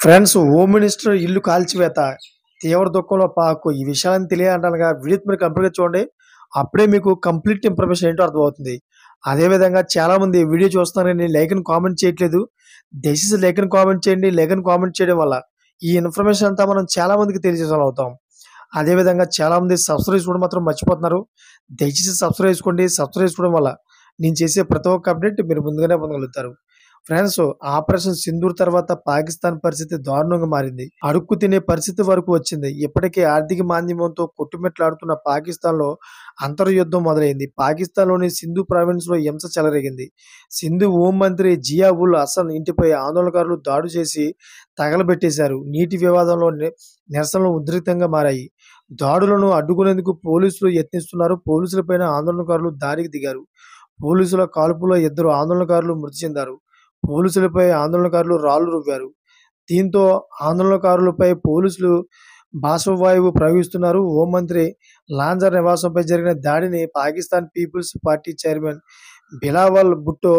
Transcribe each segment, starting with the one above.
France home minister ఇల్లు కాల్చివేత, తీవ్ర దుఃఖంలో పాక్. ఈ విషయాలను తెలియాలంటనగా వీడియో మీరు కంప్లీట్‌గా చూడండి. అప్పుడే మీకు కంప్లీట్ ఇన్ఫర్మేషన్ ఏంటో అర్థమవుతుంది. అదేవిధంగా చాలామంది వీడియో చూస్తున్నారని లైక్ అండ్ కామెంట్ చేయట్లేదు. దయచేసి లైక్ అండ్ కామెంట్ చేయండి. లైక్ అండ్ కామెంట్ చేయడం వల్ల ఈ ఇన్ఫర్మేషన్ అంతా మనం చాలా మందికి తెలియజేసేవాళ్ళం అవుతాం. అదేవిధంగా చాలామంది సబ్స్క్రైబ్ చేసుకోవడం మాత్రం మర్చిపోతున్నారు. దయచేసి సబ్స్క్రైబ్ చేసుకోండి. సబ్స్క్రైబ్ చేసుకోవడం వల్ల నేను చేసే ప్రతి ఒక్క అప్డేట్ మీరు ముందుగానే పొందగలుగుతారు. ఫ్రాన్స్ ఆపరేషన్ సింధూర్ తర్వాత పాకిస్తాన్ పరిస్థితి దారుణంగా మారింది. అడుక్కు తినే పరిస్థితి వరకు వచ్చింది. ఇప్పటికే ఆర్థిక మాంద్యంతో కొట్టుమిట్లాడుతున్న పాకిస్తాన్‌లో అంతర్యుద్ధం మొదలైంది. పాకిస్తాన్‌లోని సింధు ప్రావిన్స్‌లో హింస చెలరేగింది. సింధు హోంమంత్రి జియా ఉల్ హసన్ ఇంటిపై ఆందోళనకారులు దాడి చేసి తగలబెట్టేశారు. నీటి వివాదంలో నిరసనలు ఉధృతంగా మారాయి. దాడులను అడ్డుకునేందుకు పోలీసులు యత్నిస్తున్నారు. పోలీసులపైన ఆందోళనకారులు దాడికి దిగారు. పోలీసుల కాల్పులో ఇద్దరు ఆందోళనకారులు మృతి చెందారు. పోలీసులపై ఆందోళనకారులు రాళ్లు రువ్వారు. దీంతో ఆందోళనకారులపై పోలీసులు బాష్పవాయువు ప్రయోగిస్తున్నారు. హోంమంత్రి లాంజర్ నివాసంపై జరిగిన దాడిని Pakistan Peoples Party chairman Bilawal Bhutto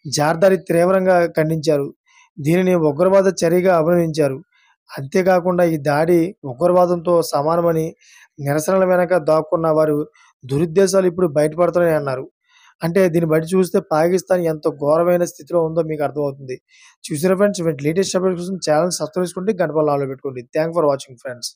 Zardari తీవ్రంగా ఖండించారు. దీనిని ఉగ్రవాద చర్యగా అభివర్ణించారు. అంతేకాకుండా ఈ దాడి ఉగ్రవాదంతో సమానమని, నిరసనల వెనక దాక్కున్న వారి దురుద్దేశాలు ఇప్పుడు బయటపడుతున్నాయని అన్నారు. అంటే దీన్ని బట్టి చూస్తే పాకిస్తాన్ ఎంత ఘోరమైన స్థితిలో ఉందో మీకు అర్థమవుతుంది. చూసారా ఫ్రెండ్స్? ఇటువంటి లేటెస్ట్ అప్డేట్స్ కోసం ఛానెల్ సబ్స్క్రైబ్ చేసుకోండి. గంట పైన ఆన్‌లో పెట్టుకోండి. Thanks for watching friends.